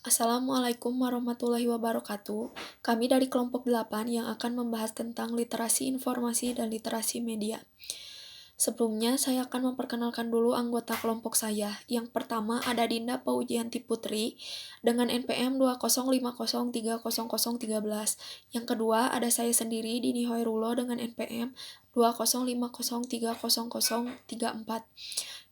Assalamualaikum warahmatullahi wabarakatuh. Kami dari kelompok 8 yang akan membahas tentang literasi informasi dan literasi media. Sebelumnya, saya akan memperkenalkan dulu anggota kelompok saya. Yang pertama ada Dinda Paujianti Putri dengan NPM 205030013. Yang kedua ada saya sendiri, Dini Hoirullah dengan NPM 205030034.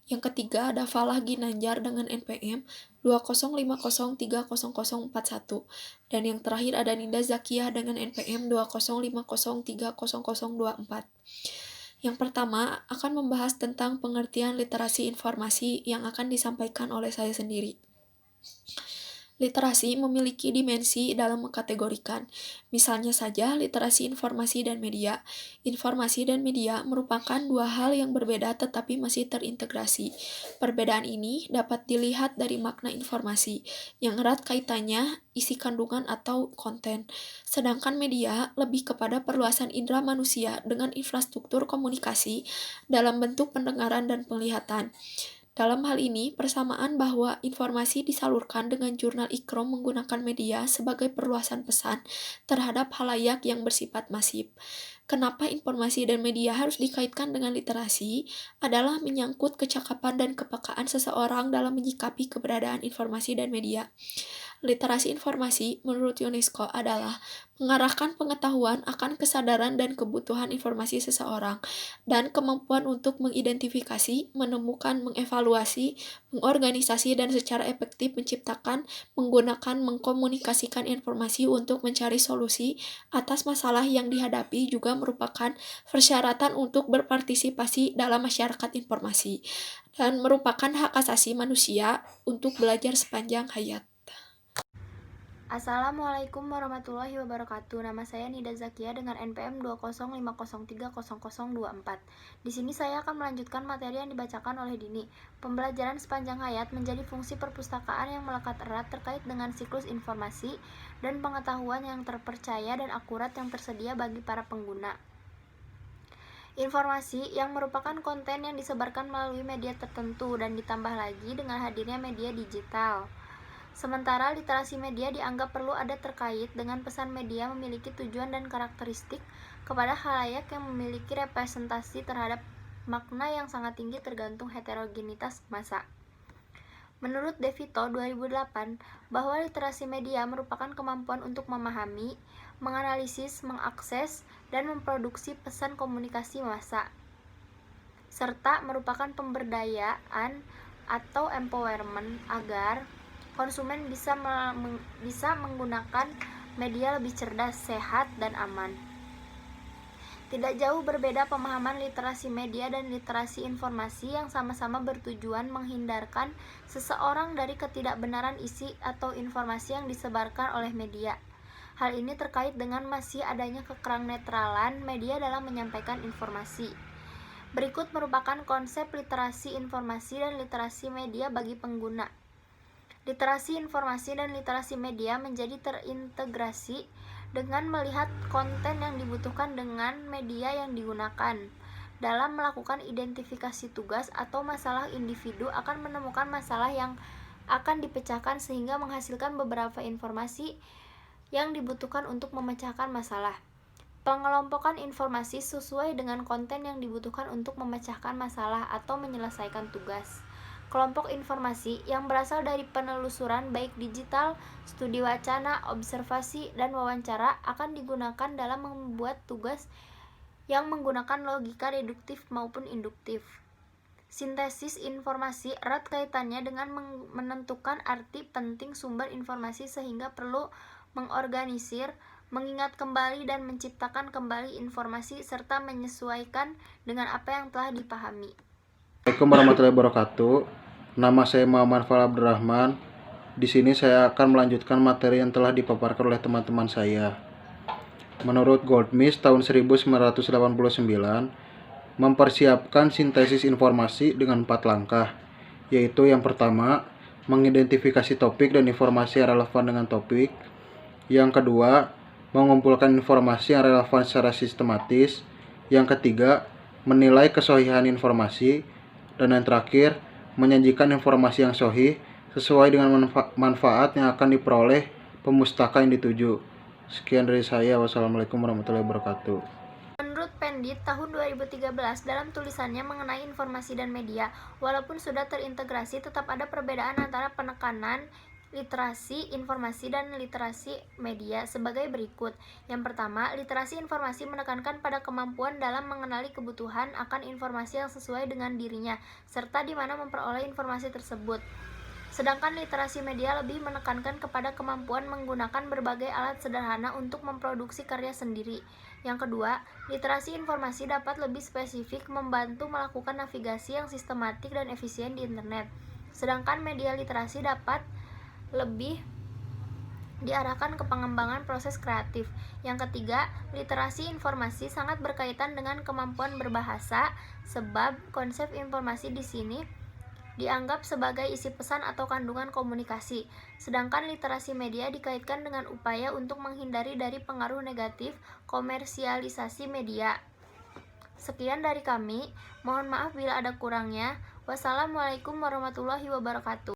Yang ketiga ada Falah Ginanjar dengan NPM 205030041. Dan yang terakhir ada Ninda Zakiah dengan NPM 205030024. Yang pertama akan membahas tentang pengertian literasi informasi yang akan disampaikan oleh saya sendiri. Literasi memiliki dimensi dalam mengkategorikan. Misalnya saja literasi informasi dan media. Informasi dan media merupakan dua hal yang berbeda tetapi masih terintegrasi. Perbedaan ini dapat dilihat dari makna informasi, yang erat kaitannya isi kandungan atau konten. Sedangkan media lebih kepada perluasan indera manusia dengan infrastruktur komunikasi dalam bentuk pendengaran dan penglihatan. Dalam hal ini, persamaan bahwa informasi disalurkan dengan jurnal Ikrom menggunakan media sebagai perluasan pesan terhadap halayak yang bersifat masif. Kenapa informasi dan media harus dikaitkan dengan literasi adalah menyangkut kecakapan dan kepekaan seseorang dalam menyikapi keberadaan informasi dan media. Literasi informasi menurut UNESCO adalah mengarahkan pengetahuan akan kesadaran dan kebutuhan informasi seseorang, dan kemampuan untuk mengidentifikasi, menemukan, mengevaluasi, mengorganisasi, dan secara efektif menciptakan, menggunakan, mengkomunikasikan informasi untuk mencari solusi atas masalah yang dihadapi juga merupakan persyaratan untuk berpartisipasi dalam masyarakat informasi, dan merupakan hak asasi manusia untuk belajar sepanjang hayat. Assalamualaikum warahmatullahi wabarakatuh. Nama saya Nida Zakia dengan NPM 205030024. Di sini saya akan melanjutkan materi yang dibacakan oleh Dini. Pembelajaran sepanjang hayat menjadi fungsi perpustakaan yang melekat erat terkait dengan siklus informasi dan pengetahuan yang terpercaya dan akurat yang tersedia bagi para pengguna. Informasi yang merupakan konten yang disebarkan melalui media tertentu dan ditambah lagi dengan hadirnya media digital. Sementara literasi media dianggap perlu ada terkait dengan pesan media memiliki tujuan dan karakteristik kepada khalayak yang memiliki representasi terhadap makna yang sangat tinggi tergantung heterogenitas massa. Menurut Devito 2008, bahwa literasi media merupakan kemampuan untuk memahami, menganalisis, mengakses, dan memproduksi pesan komunikasi massa, serta merupakan pemberdayaan atau empowerment agar konsumen bisa menggunakan media lebih cerdas, sehat, dan aman. Tidak jauh berbeda pemahaman literasi media dan literasi informasi yang sama-sama bertujuan menghindarkan seseorang dari ketidakbenaran isi atau informasi yang disebarkan oleh media. Hal ini terkait dengan masih adanya kekurang netralan media dalam menyampaikan informasi. Berikut merupakan konsep literasi informasi dan literasi media bagi pengguna. Literasi informasi dan literasi media menjadi terintegrasi dengan melihat konten yang dibutuhkan dengan media yang digunakan. Dalam melakukan identifikasi tugas atau masalah, individu akan menemukan masalah yang akan dipecahkan sehingga menghasilkan beberapa informasi yang dibutuhkan untuk memecahkan masalah. Pengelompokan informasi sesuai dengan konten yang dibutuhkan untuk memecahkan masalah atau menyelesaikan tugas. Kelompok informasi yang berasal dari penelusuran baik digital, studi wacana, observasi, dan wawancara akan digunakan dalam membuat tugas yang menggunakan logika deduktif maupun induktif. Sintesis informasi erat kaitannya dengan menentukan arti penting sumber informasi sehingga perlu mengorganisir, mengingat kembali, dan menciptakan kembali informasi serta menyesuaikan dengan apa yang telah dipahami. Assalamualaikum warahmatullahi wabarakatuh. Nama saya Muhammad Fal Abdurrahman. Di sini saya akan melanjutkan materi yang telah dipaparkan oleh teman-teman saya. Menurut Goldsmith tahun 1989, mempersiapkan sintesis informasi dengan 4 langkah, yaitu yang pertama, mengidentifikasi topik dan informasi yang relevan dengan topik. Yang kedua, mengumpulkan informasi yang relevan secara sistematis. Yang ketiga, menilai kesohihan informasi. Dan yang terakhir, menyajikan informasi yang sahih sesuai dengan manfaat yang akan diperoleh pemustaka yang dituju. Sekian dari saya. Wassalamualaikum warahmatullahi wabarakatuh. Menurut Pendit tahun 2013 dalam tulisannya mengenai informasi dan media, walaupun sudah terintegrasi tetap ada perbedaan antara penekanan literasi informasi dan literasi media sebagai berikut. Yang pertama, literasi informasi menekankan pada kemampuan dalam mengenali kebutuhan akan informasi yang sesuai dengan dirinya, serta di mana memperoleh informasi tersebut. Sedangkan literasi media lebih menekankan kepada kemampuan menggunakan berbagai alat sederhana untuk memproduksi karya sendiri. Yang kedua, literasi informasi dapat lebih spesifik membantu melakukan navigasi yang sistematik dan efisien di internet. Sedangkan media literasi dapat lebih diarahkan ke pengembangan proses kreatif. Yang ketiga, literasi informasi sangat berkaitan dengan kemampuan berbahasa, sebab konsep informasi di sini dianggap sebagai isi pesan atau kandungan komunikasi. Sedangkan literasi media dikaitkan dengan upaya untuk menghindari dari pengaruh negatif komersialisasi media. Sekian dari kami, mohon maaf bila ada kurangnya. Wassalamualaikum warahmatullahi wabarakatuh.